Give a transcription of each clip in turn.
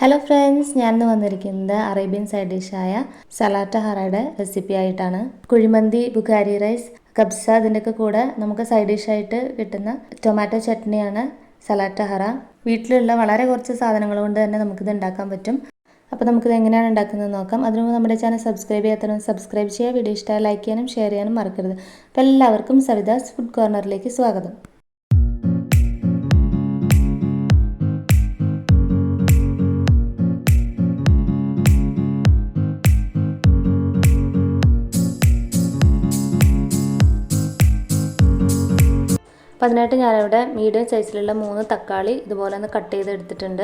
Hello friends, ഞാൻ ഇന്ന് വന്നിരിക്കുന്നത് അറേബ്യൻ സൈഡ് ഡിഷായ സലാറ്റ ഹറയുടെ റെസിപ്പി ആയിട്ടാണ്. കുഴിമന്തി, ബുഖാരി റൈസ്, കബ്സ ഇതിൻ്റെയൊക്കെ കൂടെ നമുക്ക് സൈഡ് ഡിഷായിട്ട് കിട്ടുന്ന ടൊമാറ്റോ ചട്നിയാണ് സലാറ്റ ഹറ. വീട്ടിലുള്ള വളരെ കുറച്ച് സാധനങ്ങൾ കൊണ്ട് തന്നെ നമുക്കിത് ഉണ്ടാക്കാൻ പറ്റും. അപ്പോൾ നമുക്കിത് എങ്ങനെയാണ് ഉണ്ടാക്കുന്നത് നോക്കാം. അതിനു മുമ്പ് നമ്മുടെ ചാനൽ സബ്സ്ക്രൈബ് ചെയ്യാത്തവരും സബ്സ്ക്രൈബ് ചെയ്യുക. വീഡിയോ ഇഷ്ടമായി ലൈക്ക് ചെയ്യാനും ഷെയർ ചെയ്യാനും മറക്കരുത്. അപ്പോൾ എല്ലാവർക്കും സവിതാസ് ഫുഡ് കോർണറിലേക്ക് സ്വാഗതം. അപ്പോൾ അതിനായിട്ട് ഞാനിവിടെ മീഡിയം സൈസിലുള്ള 3 തക്കാളി ഇതുപോലെ ഒന്ന് കട്ട് ചെയ്തെടുത്തിട്ടുണ്ട്.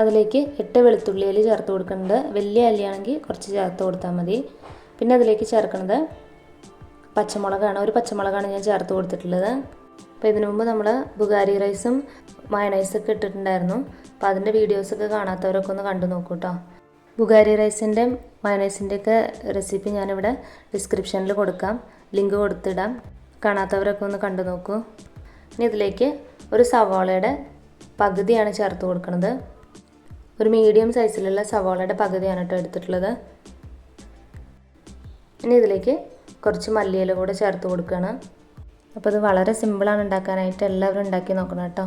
അതിലേക്ക് 8 വെളുത്തുള്ളി അല്ലി ചേർത്ത് കൊടുക്കുന്നുണ്ട്. വലിയ അല്ലിയാണെങ്കിൽ കുറച്ച് ചേർത്ത് കൊടുത്താൽ മതി. പിന്നെ അതിലേക്ക് ചേർക്കുന്നത് പച്ചമുളകാണ്. ഒരു പച്ചമുളകാണ് ഞാൻ ചേർത്ത് കൊടുത്തിട്ടുള്ളത്. അപ്പോൾ ഇതിനു മുമ്പ് നമ്മൾ ബുഖാരി റൈസും മയണൈസൊക്കെ ഇട്ടിട്ടുണ്ടായിരുന്നു. അപ്പോൾ അതിൻ്റെ വീഡിയോസൊക്കെ കാണാത്തവരൊക്കെ ഒന്ന് കണ്ടു നോക്കൂ കേട്ടോ. ബുഖാരി റൈസിൻ്റെ മയണൈസിൻ്റെയൊക്കെ റെസിപ്പി ഞാനിവിടെ ഡിസ്ക്രിപ്ഷനിൽ കൊടുക്കാം, ലിങ്ക് കൊടുത്തിടാം. കാണാത്തവരൊക്കെ ഒന്ന് കണ്ടു നോക്കൂ. ഇനി ഇതിലേക്ക് ഒരു സവാളയുടെ പകുതിയാണ് ചേർത്ത് കൊടുക്കുന്നത്. ഒരു മീഡിയം സൈസിലുള്ള സവാളയുടെ പകുതിയാണ് കേട്ടോ എടുത്തിട്ടുള്ളത്. ഇനി ഇതിലേക്ക് കുറച്ച് മല്ലിയില കൂടെ ചേർത്ത് കൊടുക്കുകയാണ്. അപ്പോൾ ഇത് വളരെ സിമ്പിളാണ് ഉണ്ടാക്കാനായിട്ട്, എല്ലാവരും ഉണ്ടാക്കി നോക്കണം കേട്ടോ.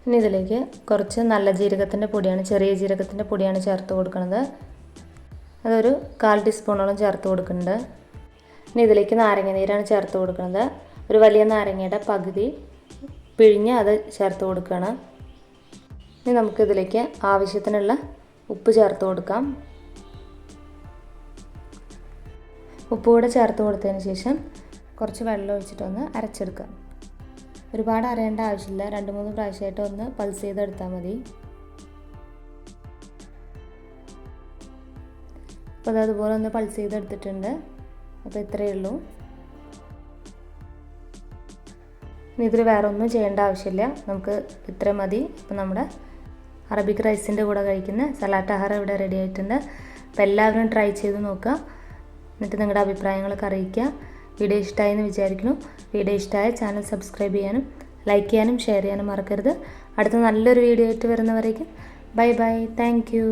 ഇനി ഇതിലേക്ക് കുറച്ച് നല്ല ജീരകത്തിൻ്റെ പൊടിയാണ്, ചെറിയ ജീരകത്തിൻ്റെ പൊടിയാണ് ചേർത്ത് കൊടുക്കുന്നത്. അതൊരു 1/4 ടീസ്പൂണോളം ചേർത്ത് കൊടുക്കുന്നുണ്ട്. ഇനി ഇതിലേക്ക് നാരങ്ങ നീരാണ് ചേർത്ത് കൊടുക്കുന്നത്. ഒരു വലിയ നാരങ്ങയുടെ പകുതി പിഴിഞ്ഞ് അത് ചേർത്ത് കൊടുക്കുകയാണ്. ഇനി നമുക്കിതിലേക്ക് ആവശ്യത്തിനുള്ള ഉപ്പ് ചേർത്ത് കൊടുക്കാം. ഉപ്പ് കൂടെ ചേർത്ത് കൊടുത്തതിന് ശേഷം കുറച്ച് വെള്ളം ഒഴിച്ചിട്ടൊന്ന് അരച്ചെടുക്കാം. ഒരുപാട് അരയേണ്ട ആവശ്യമില്ല, 2-3 പ്രാവശ്യമായിട്ട് ഒന്ന് പൾസ് ചെയ്തെടുത്താൽ മതി. അപ്പോൾ അത് അതുപോലെ ഒന്ന് പൾസ് ചെയ്തെടുത്തിട്ടുണ്ട്. അപ്പോൾ ഇത്രയേ ഉള്ളൂ. ഇനി ഇതിൽ വേറെ ഒന്നും ചെയ്യേണ്ട ആവശ്യമില്ല, നമുക്ക് ഇത്ര മതി. അപ്പോൾ നമ്മുടെ അറബിക് റൈസിൻ്റെ കൂടെ കഴിക്കുന്ന സലാറ്റ ഹറ ഇവിടെ റെഡി ആയിട്ടുണ്ട്. അപ്പോൾ എല്ലാവരും ട്രൈ ചെയ്ത് നോക്കുക, എന്നിട്ട് നിങ്ങളുടെ അഭിപ്രായങ്ങളൊക്കെ അറിയിക്കുക. വീഡിയോ ഇഷ്ടമായി എന്ന് വിചാരിക്കുന്നു. വീഡിയോ ഇഷ്ടമായ ചാനൽ സബ്സ്ക്രൈബ് ചെയ്യാനും ലൈക്ക് ചെയ്യാനും ഷെയർ ചെയ്യാനും മറക്കരുത്. അടുത്ത നല്ലൊരു വീഡിയോ ആയിട്ട് വരുന്നവരേക്കും ബൈ ബൈ. Thank you.